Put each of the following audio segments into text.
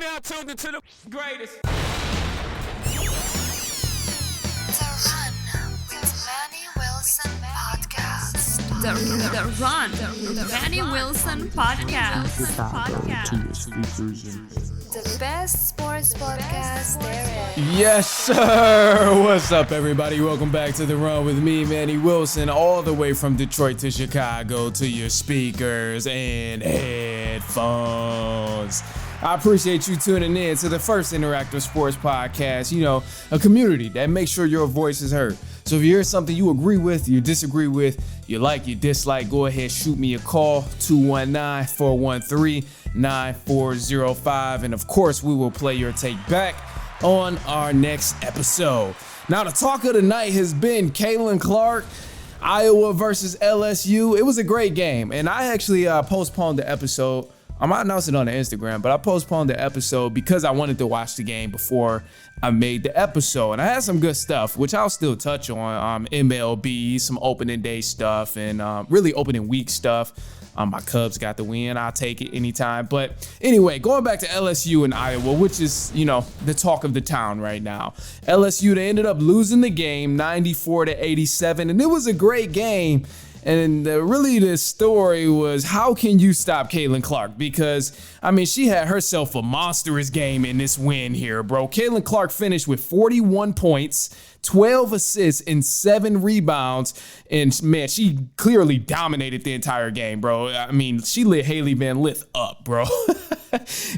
Now tuned into the greatest. The Run with Manny Wilson podcast. The Run with Manny Wilson podcast. The best sports podcast there is. Yes, sir. What's up, everybody? Welcome back to The Run with me, Manny Wilson, all the way from Detroit to Chicago to your speakers and headphones. I appreciate you tuning in to the first interactive sports podcast, a community that makes sure your voice is heard. So if you hear something you agree with, you disagree with, you like, you dislike, go ahead, shoot me a call, 219-413-9405. And of course, we will play your take back on our next episode. Now, the talk of the night has been Caitlin Clark, Iowa versus LSU. It was a great game, and I actually postponed the episode. I might announce it on the Instagram, but I postponed the episode because I wanted to watch the game before I made the episode. And I had some good stuff, which I'll still touch on. MLB, some opening day stuff, and really opening week stuff. My Cubs got the win. I'll take it anytime. But anyway, going back to LSU and Iowa, which is, the talk of the town right now. LSU, they ended up losing the game 94-87, and it was a great game. And really the story was, how can you stop Caitlin Clark? Because, she had herself a monstrous game in this win here, bro. Caitlin Clark finished with 41 points, 12 assists, and 7 rebounds. And, man, she clearly dominated the entire game, bro. She lit Haley Van Lith up, bro.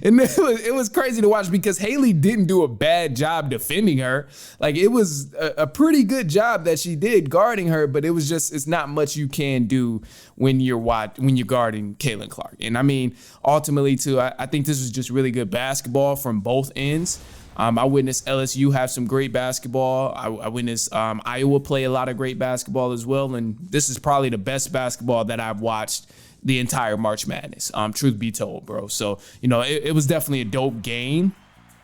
And it was crazy to watch because Haley didn't do a bad job defending her. Like, it was a pretty good job that she did guarding her, but it's not much you can do when you're guarding Caitlin Clark. And ultimately too, I think this was just really good basketball from both ends. I witnessed LSU have some great basketball. I witnessed Iowa play a lot of great basketball as well. And this is probably the best basketball that I've watched the entire March Madness, truth be told, bro. So, it was definitely a dope game.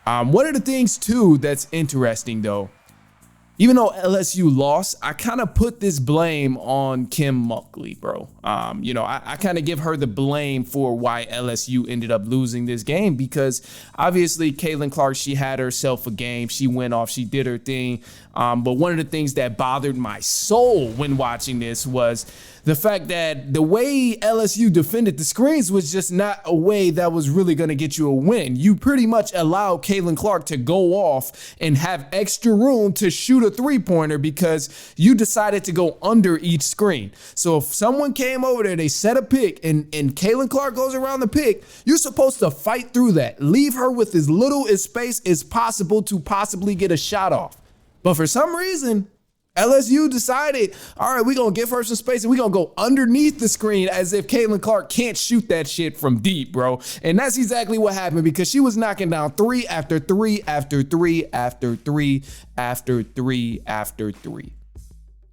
One of the things, too, that's interesting, though, even though LSU lost, I kind of put this blame on Kim Mulkey, bro. I kind of give her the blame for why LSU ended up losing this game because obviously Caitlin Clark, she had herself a game. She went off. She did her thing. But one of the things that bothered my soul when watching this was the fact that the way LSU defended the screens was just not a way that was really going to get you a win. You pretty much allowed Caitlin Clark to go off and have extra room to shoot a three-pointer because you decided to go under each screen. So if someone came over there, they set a pick, and Caitlin Clark goes around the pick, you're supposed to fight through that. Leave her with as little space as possible to possibly get a shot off. But for some reason, LSU decided, all right, we're going to give her some space and we're going to go underneath the screen as if Caitlin Clark can't shoot that shit from deep, bro. And that's exactly what happened because she was knocking down 3 after 3 after 3 after 3 after 3 after 3.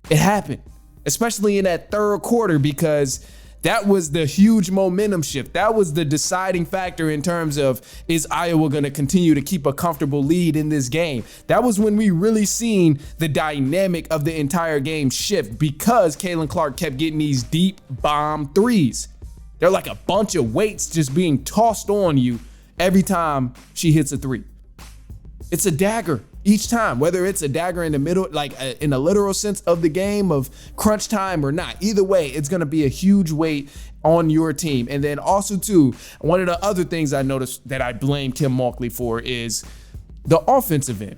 It happened, especially in that third quarter because that was the huge momentum shift. That was the deciding factor in terms of, is Iowa going to continue to keep a comfortable lead in this game? That was when we really seen the dynamic of the entire game shift because Caitlin Clark kept getting these deep bomb threes. They're like a bunch of weights just being tossed on you every time she hits a three. It's a dagger each time, whether it's a dagger in the middle, like in a literal sense of the game of crunch time or not. Either way, it's going to be a huge weight on your team. And then also, too, one of the other things I noticed that I blame Kim Mulkey for is the offensive end.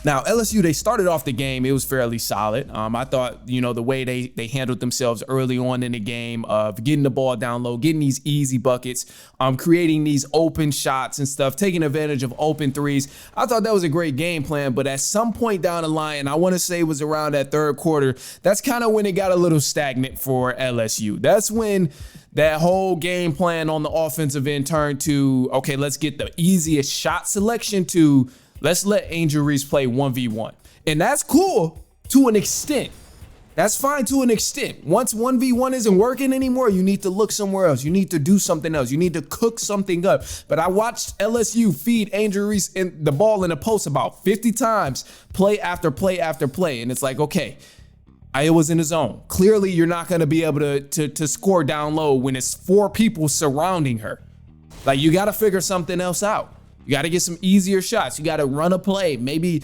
Now, LSU, they started off the game. It was fairly solid. I thought, the way they handled themselves early on in the game of getting the ball down low, getting these easy buckets, creating these open shots and stuff, taking advantage of open threes. I thought that was a great game plan. But at some point down the line, and I want to say it was around that third quarter, that's kind of when it got a little stagnant for LSU. That's when that whole game plan on the offensive end turned to, okay, let's get the easiest shot selection to let's let Angel Reese play 1v1. And that's cool to an extent. That's fine to an extent. Once 1v1 isn't working anymore, you need to look somewhere else. You need to do something else. You need to cook something up. But I watched LSU feed Angel Reese the ball in the post about 50 times, play after play after play. And it's like, okay, Iowa's in the zone. Clearly, you're not going to be able to score down low when it's 4 people surrounding her. Like, you got to figure something else out. You got to get some easier shots. You got to run a play, maybe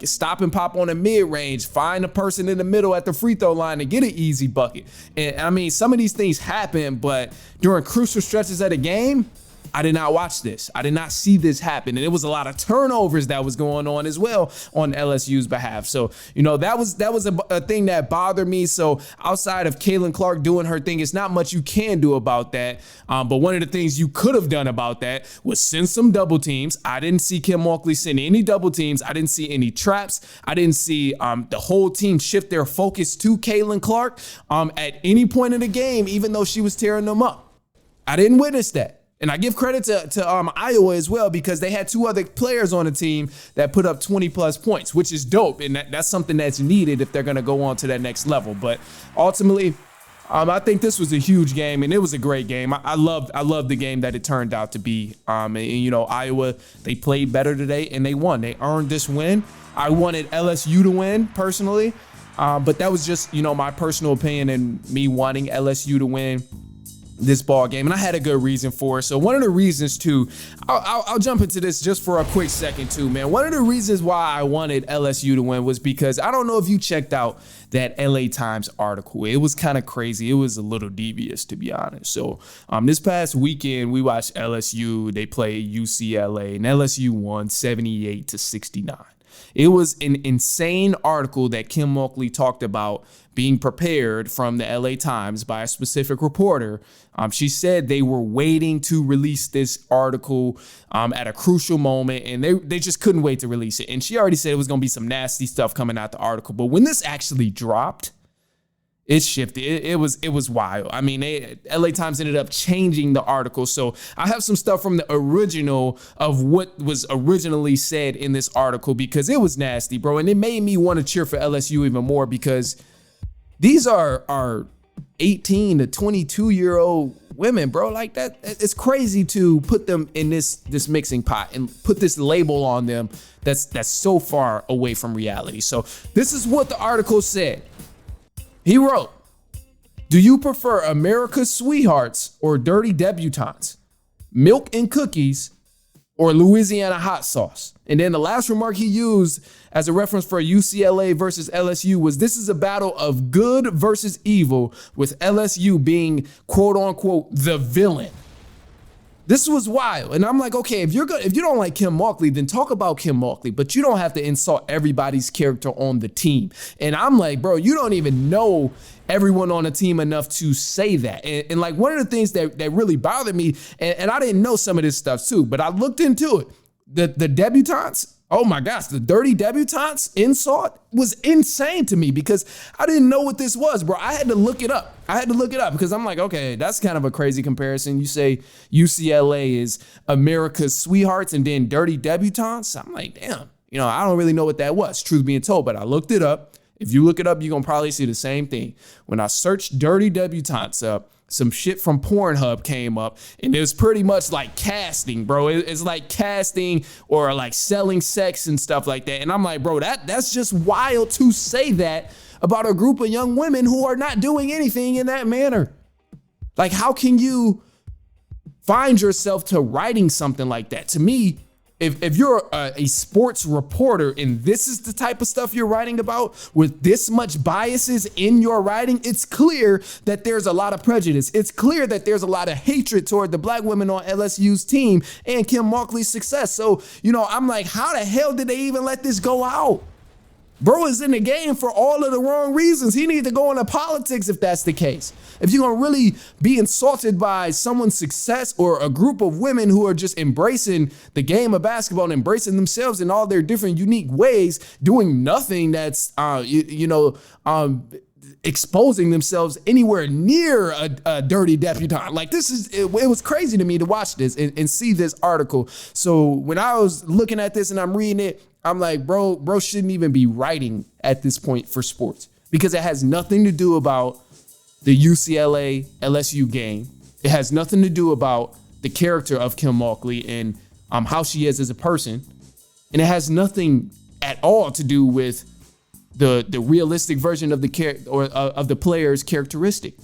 stop and pop on a mid-range, find a person in the middle at the free throw line to get an easy bucket. And I mean, some of these things happen, but during crucial stretches of the game, I did not watch this. I did not see this happen. And it was a lot of turnovers that was going on as well on LSU's behalf. So, you know, that was a thing that bothered me. So outside of Caitlin Clark doing her thing, it's not much you can do about that. But one of the things you could have done about that was send some double teams. I didn't see Kim Walkley send any double teams. I didn't see any traps. I didn't see the whole team shift their focus to Caitlin Clark at any point in the game, even though she was tearing them up. I didn't witness that. And I give credit to Iowa as well, because they had two other players on the team that put up 20 plus points, which is dope. And that's something that's needed if they're going to go on to that next level. But ultimately, I think this was a huge game, and it was a great game. I loved the game that it turned out to be. And, you know, Iowa, they played better today and they won. They earned this win. I wanted LSU to win personally, but that was just, you know, my personal opinion and me wanting LSU to win this ball game, and I had a good reason for it. So one of the reasons too, I'll jump into this just for a quick second too, man. One of the reasons why I wanted LSU to win was because I don't know if you checked out that LA Times article. It was kind of crazy. It was a little devious, to be honest. So this past weekend we watched LSU. They played UCLA, and LSU won 78-69. It was an insane article that Kim Walkley talked about being prepared from the LA Times by a specific reporter. She said they were waiting to release this article at a crucial moment, and they just couldn't wait to release it. And she already said it was going to be some nasty stuff coming out the article. But when this actually dropped, it shifted. It was wild. I mean, LA Times ended up changing the article. So I have some stuff from the original of what was originally said in this article, because it was nasty, bro. And it made me want to cheer for LSU even more, because these are 18 to 22-year-old women, bro. Like that, it's crazy to put them in this mixing pot and put this label on them that's so far away from reality. So this is what the article said. He wrote, "Do you prefer America's sweethearts or dirty debutantes? Milk and cookies or Louisiana hot sauce?" And then the last remark he used as a reference for UCLA versus LSU was, "This is a battle of good versus evil, with LSU being quote unquote the villain." This was wild. And I'm like, okay, if you don't like Kim Walkley, then talk about Kim Walkley, but you don't have to insult everybody's character on the team. And I'm like, bro, you don't even know everyone on the team enough to say that. And like, one of the things that really bothered me, and I didn't know some of this stuff too, but I looked into it. The debutantes, oh my gosh, the dirty debutantes insult was insane to me, because I didn't know what this was, bro. I had to look it up. Because I'm like, okay, that's kind of a crazy comparison. You say UCLA is America's sweethearts and then dirty debutantes. I'm like, damn, you know, I don't really know what that was, truth being told, but I looked it up. If you look it up, you're going to probably see the same thing. When I searched dirty debutantes up, some shit from Pornhub came up, and it was pretty much like casting, bro. It's like casting or like selling sex and stuff like that. And I'm like, bro, that's just wild to say that about a group of young women who are not doing anything in that manner. Like, how can you find yourself to writing something like that? To me, if you're a sports reporter and this is the type of stuff you're writing about with this much biases in your writing, it's clear that there's a lot of prejudice. It's clear that there's a lot of hatred toward the black women on LSU's team and Kim Walkley's success. So, you know, I'm like, how the hell did they even let this go out? Bro is in the game for all of the wrong reasons. He needs to go into politics if that's the case. If you're gonna really be insulted by someone's success or a group of women who are just embracing the game of basketball and embracing themselves in all their different unique ways, doing nothing that's, exposing themselves anywhere near a dirty debutante. Like, it was crazy to me to watch this and see this article. So when I was looking at this and I'm reading it, I'm like, bro shouldn't even be writing at this point for sports, because it has nothing to do about the UCLA LSU game. It has nothing to do about the character of Kim Walkley and how she is as a person. And it has nothing at all to do with the realistic version of the player's characteristic.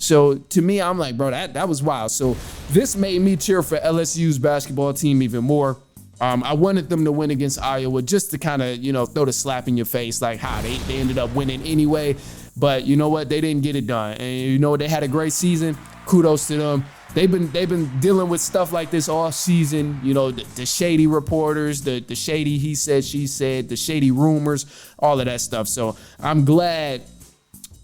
So to me, I'm like, bro, that was wild. So this made me cheer for LSU's basketball team even more. I wanted them to win against Iowa just to kind of, throw the slap in your face, like, they ended up winning anyway. But you know what? They didn't get it done. And they had a great season. Kudos to them. They've been dealing with stuff like this all season. The shady reporters, the shady he said, she said, the shady rumors, all of that stuff. So I'm glad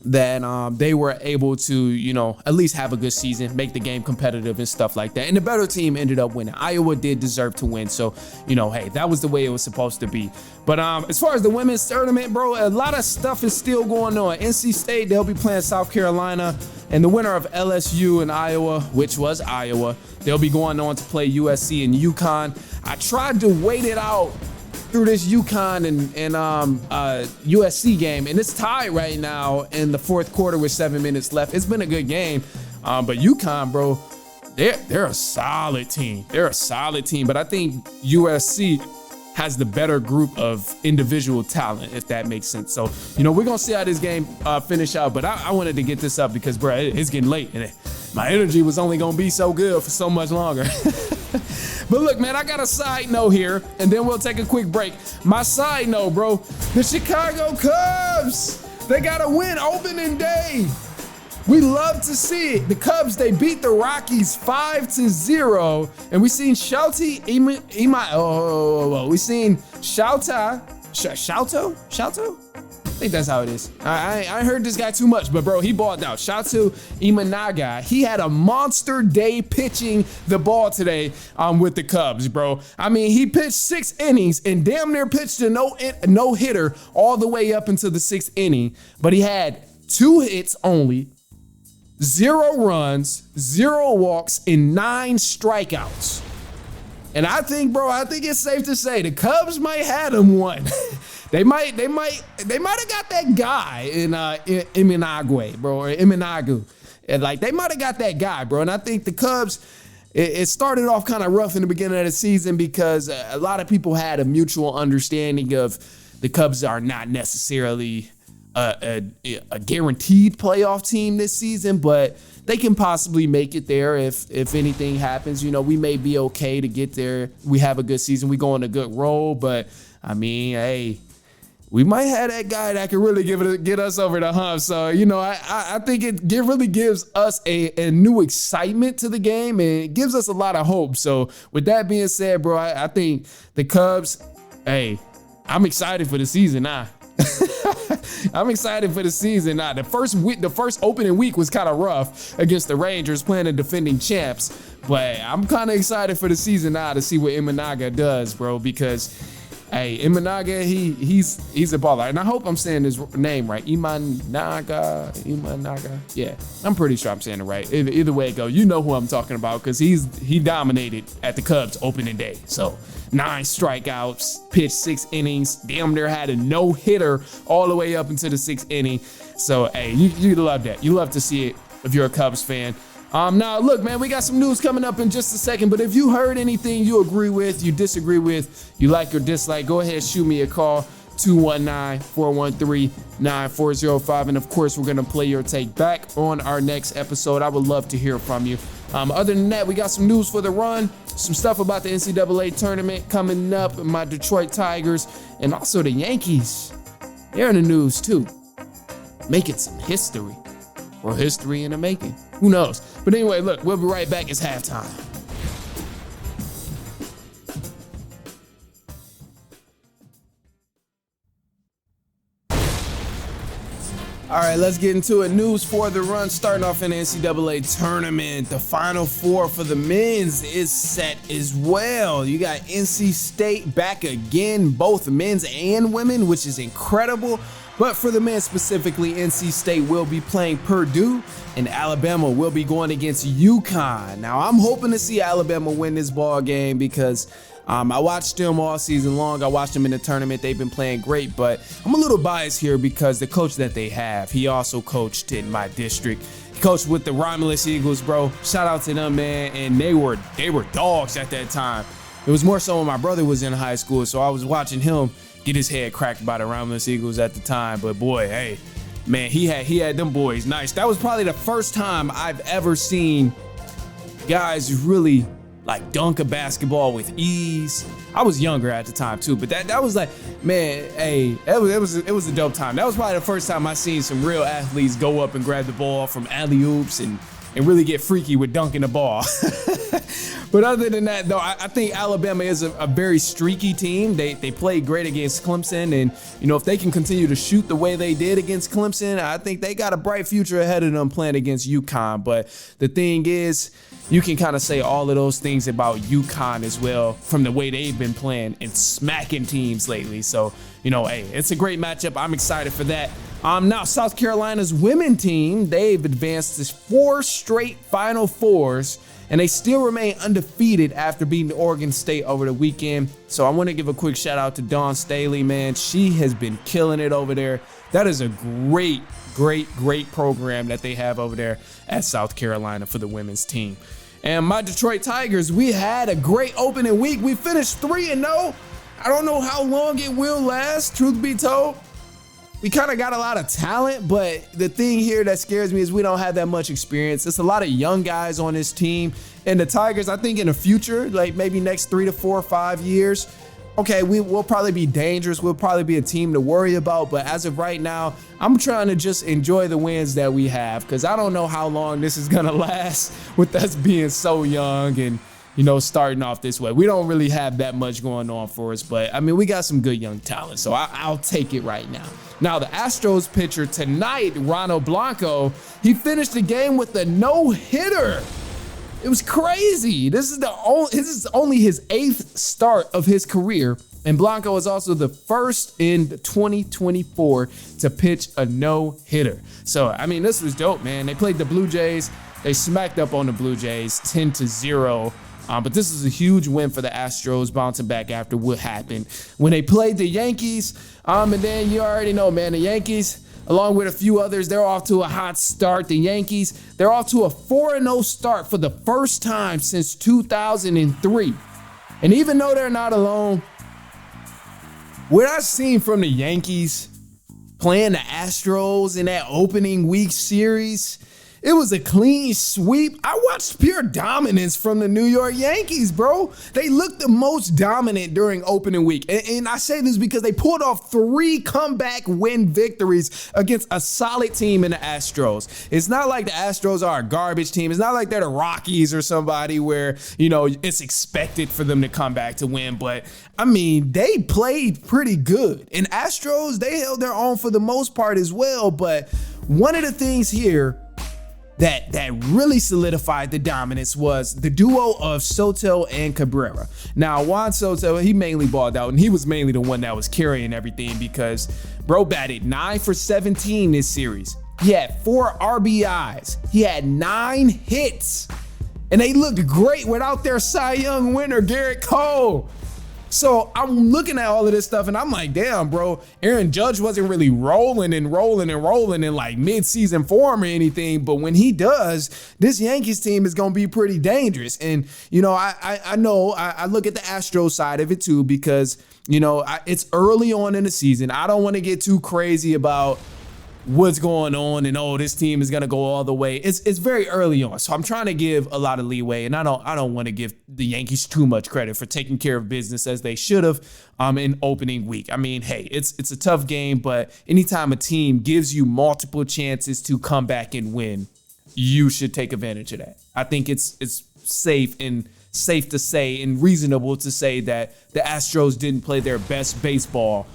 that they were able to, at least have a good season, make the game competitive and stuff like that. And the better team ended up winning. Iowa did deserve to win. So, hey, that was the way it was supposed to be. But as far as the women's tournament, bro, a lot of stuff is still going on. NC State, they'll be playing South Carolina. And the winner of LSU and Iowa, which was Iowa, they'll be going on to play USC and UConn. I tried to wait it out through this UConn and USC game, and it's tied right now in the fourth quarter with 7 minutes left. It's been a good game, but UConn, bro, they're a solid team. They're a solid team, but I think USC has the better group of individual talent, if that makes sense. So, we're gonna see how this game finish out, but I wanted to get this up because, bro, it's getting late, and my energy was only gonna be so good for so much longer. But look, man, I got a side note here, and then we'll take a quick break. My side note, bro, the Chicago Cubs, they got a win opening day. We love to see it. The Cubs, they beat the Rockies 5-0, and we seen Shota we seen Shota? I think that's how it is. I heard this guy too much, but bro, he balled out. Shota Imanaga, he had a monster day pitching the ball today with the Cubs, bro. I mean, he pitched 6 innings and damn near pitched a no hitter all the way up into the 6th inning, but he had 2 hits only, 0 runs, 0 walks, and 9 strikeouts. And I think it's safe to say the Cubs might have him one. They might have got that guy in Imanagwe, bro, or Imanagu. And they might have got that guy, bro. And I think the Cubs, it started off kind of rough in the beginning of the season because a lot of people had a mutual understanding of the Cubs are not necessarily a guaranteed playoff team this season, but they can possibly make it there if anything happens. We may be okay to get there. We have a good season. We go on a good roll, but I mean, hey, we might have that guy that can really get us over the hump. So, I think it really gives us a new excitement to the game, and it gives us a lot of hope. So with that being said, bro, I think the Cubs, hey, I'm excited for the season now. I'm excited for the season now. The first opening week was kind of rough against the Rangers playing the defending champs, but I'm kind of excited for the season now to see what Imanaga does, bro, because hey, Imanaga, he's a baller. And I hope I'm saying his name right. Imanaga. Yeah, I'm pretty sure I'm saying it right. Either way it goes, you know who I'm talking about because he dominated at the Cubs opening day. So 9 strikeouts, pitched 6 innings, damn near had a no-hitter all the way up into the 6th inning. So, hey, you love that. You love to see it if you're a Cubs fan. Now, look, man, we got some news coming up in just a second, but if you heard anything you agree with, you disagree with, you like or dislike, go ahead, shoot me a call, 219-413-9405. And of course, we're going to play your take back on our next episode. I would love to hear from you. Other than that, we got some news for the run, some stuff about the NCAA tournament coming up, my Detroit Tigers, and also the Yankees. They're in the news too, making some history, or history in the making. Who knows? But anyway, look, we'll be right back. It's halftime. All right, let's get into it. News for the run. Starting off in the NCAA tournament, the Final Four for the men's is set as well. You got NC State back again, both men's and women, which is incredible. But for the men specifically, NC State will be playing Purdue, and Alabama will be going against UConn. Now, I'm hoping to see Alabama win this ball game because I watched them all season long. I watched them in the tournament. They've been playing great, but I'm a little biased here because the coach that they have, he also coached in my district. He coached with the Romulus Eagles, bro. Shout out to them, man. And they were dogs at that time. It was more so when my brother was in high school, so I was watching him get his head cracked by the Romulus Eagles at the time. But boy, hey, man, he had them boys nice. That was probably the first time I've ever seen guys really like dunk a basketball with ease. I was younger at the time too, but that was like, man, hey, it was a dope time. That was probably the first time I seen some real athletes go up and grab the ball from alley-oops and really get freaky with dunking the ball. But other than that, though, I think Alabama is a very streaky team. They played great against Clemson, and if they can continue to shoot the way they did against Clemson, I think they got a bright future ahead of them playing against UConn. But the thing is, you can kind of say all of those things about UConn as well from the way they've been playing and smacking teams lately. So, hey, it's a great matchup. I'm excited for that. Now, South Carolina's women team, they've advanced to 4 straight Final Fours, and they still remain undefeated after beating Oregon State over the weekend. So I want to give a quick shout out to Dawn Staley, man. She has been killing it over there. That is a great program that they have over there at South Carolina for the women's team. And my Detroit Tigers, we had a great opening week. We finished 3-0. I don't know how long it will last, truth be told. We kind of got a lot of talent, but the thing here that scares me is we don't have that much experience. It's a lot of young guys on this team. And the Tigers, I think in the future, like maybe next 3 to 4 or 5 years, okay, we'll probably be dangerous. We'll probably be a team to worry about. But as of right now, I'm trying to just enjoy the wins that we have, because I don't know how long this is going to last with us being so young and, starting off this way. We don't really have that much going on for us. But, I mean, we got some good young talent. So I'll take it right now. Now, the Astros pitcher tonight, Ronald Blanco, he finished the game with a no-hitter. It was crazy. This is only his 8th start of his career, and Blanco is also the first in 2024 to pitch a no-hitter. So, I mean, this was dope, man. They played the Blue Jays. They smacked up on the Blue Jays 10-0. But this is a huge win for the Astros, bouncing back after what happened when they played the Yankees. And then you already know, man, the Yankees, along with a few others, they're off to a hot start. The Yankees, they're off to a 4-0 start for the first time since 2003. And even though they're not alone, what I've seen from the Yankees playing the Astros in that opening week series, it was a clean sweep. I watched pure dominance from the New York Yankees, bro. They looked the most dominant during opening week. And I say this because they pulled off 3 comeback win victories against a solid team in the Astros. It's not like the Astros are a garbage team. It's not like they're the Rockies or somebody where, it's expected for them to come back to win. But, I mean, they played pretty good. And Astros, they held their own for the most part as well. But one of the things here that really solidified the dominance was the duo of Soto and Cabrera. Now, Juan Soto, he mainly balled out, and he was mainly the one that was carrying everything because bro batted 9 for 17 this series. He had 4 RBIs. He had 9 hits, and they looked great without their Cy Young winner, Garrett Cole. So I'm looking at all of this stuff and I'm like, damn, bro, Aaron Judge wasn't really rolling in like mid-season form or anything. But when he does, this Yankees team is going to be pretty dangerous. And, I know I look at the Astros side of it too, because, it's early on in the season. I don't want to get too crazy about what's going on and this team is gonna go all the way. It's very early on, so I'm trying to give a lot of leeway, and I don't want to give the Yankees too much credit for taking care of business as they should have in opening week. I mean, hey, it's a tough game, but anytime a team gives you multiple chances to come back and win, you should take advantage of that. I think it's safe to say and reasonable to say that the Astros didn't play their best baseball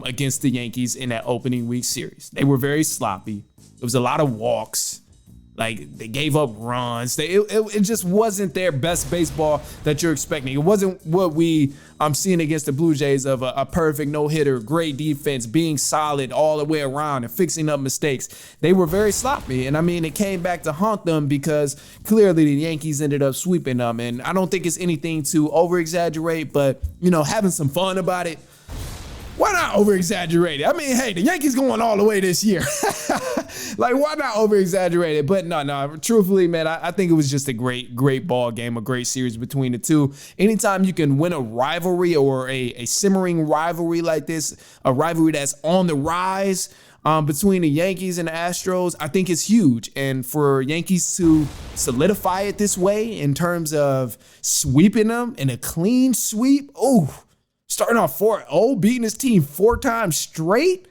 against the Yankees in that opening week series. They were very sloppy. It was a lot of walks. Like, they gave up runs. It just wasn't their best baseball that you're expecting. It wasn't what we seeing against the Blue Jays of a perfect no-hitter, great defense, being solid all the way around and fixing up mistakes. They were very sloppy. And, I mean, it came back to haunt them because clearly the Yankees ended up sweeping them. And I don't think it's anything to over-exaggerate, but, having some fun about it. Why not over-exaggerate it? I mean, hey, the Yankees going all the way this year. Like, why not over-exaggerate it? But no, truthfully, man, I think it was just a great ball game, a great series between the two. Anytime you can win a rivalry or a simmering rivalry like this, a rivalry that's on the rise, between the Yankees and the Astros, I think is huge. And for Yankees to solidify it this way in terms of sweeping them in a clean sweep, starting off 4-0, beating his team 4 times straight,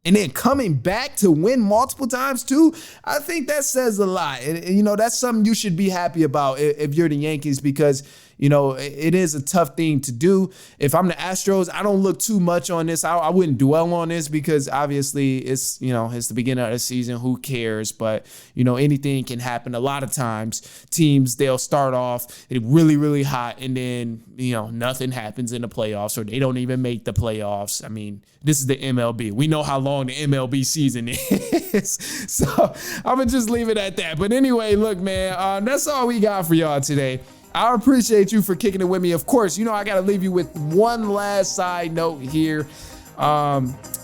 and then coming back to win multiple times too, I think that says a lot. And that's something you should be happy about if you're the Yankees, because it is a tough thing to do. If I'm the Astros, I don't look too much on this. I wouldn't dwell on this because obviously it's the beginning of the season. Who cares? But, anything can happen. A lot of times teams, they'll start off really, really hot and then, nothing happens in the playoffs or they don't even make the playoffs. I mean, this is the MLB. We know how long the MLB season is. So I'm going to just leave it at that. But anyway, look, man, that's all we got for y'all today. I appreciate you for kicking it with me. Of course, I got to leave you with one last side note here.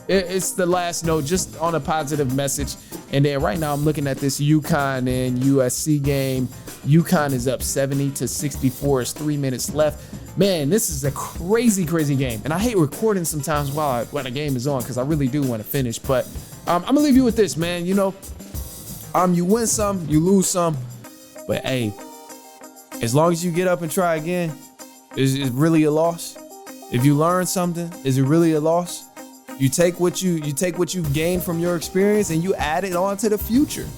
It's the last note, just on a positive message. And then right now I'm looking at this UConn and USC game. UConn is up 70-64. It's 3 minutes left. Man, this is a crazy, crazy game. And I hate recording sometimes while the game is on because I really do want to finish. But I'm going to leave you with this, man. You win some, you lose some. But, hey, as long as you get up and try again, is it really a loss? If you learn something, is it really a loss? You take what you've gained from your experience and you add it on to the future.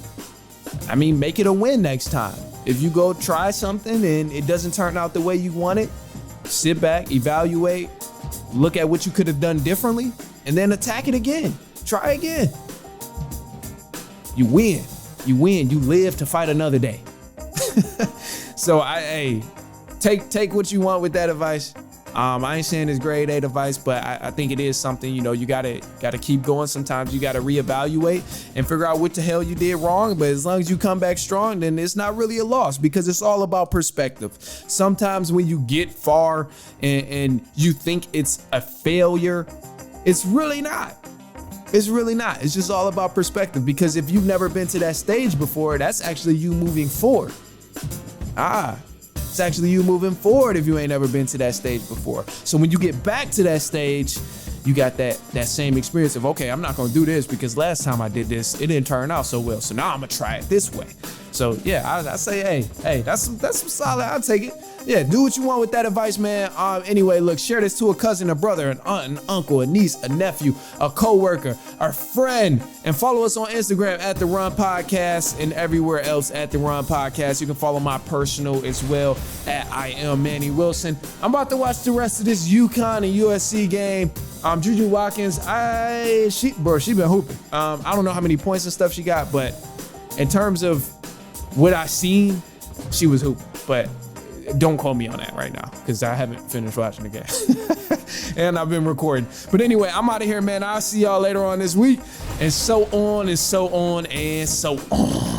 I mean, make it a win next time. If you go try something and it doesn't turn out the way you want it, sit back, evaluate, look at what you could have done differently, and then attack it again. Try again. You win. You live to fight another day. So take what you want with that advice. I ain't saying it's grade A advice, but I think it is something, you gotta keep going. Sometimes you gotta reevaluate and figure out what the hell you did wrong. But as long as you come back strong, then it's not really a loss because it's all about perspective. Sometimes when you get far and you think it's a failure, it's really not. It's really not. It's just all about perspective, because if you've never been to that stage before, that's actually you moving forward. It's actually you moving forward if you ain't never been to that stage before. So when you get back to that stage, you got that same experience of, okay, I'm not going to do this because last time I did this, it didn't turn out so well. So now I'm going to try it this way. So yeah, I say, hey, that's some solid. I'll take it. Yeah, do what you want with that advice, man. Anyway, look, share this to a cousin, a brother, an aunt, an uncle, a niece, a nephew, a coworker, a friend, and follow us on Instagram at The Run Podcast and everywhere else at The Run Podcast. You can follow my personal as well at I am Manny Wilson. I'm about to watch the rest of this UConn and USC game. Juju Watkins, she been hooping. I don't know how many points and stuff she got, but in terms of what I seen, she was hooping. But don't call me on that right now because I haven't finished watching the game and I've been recording. But anyway, I'm out of here, man. I'll see y'all later on this week, and so on and so on and so on.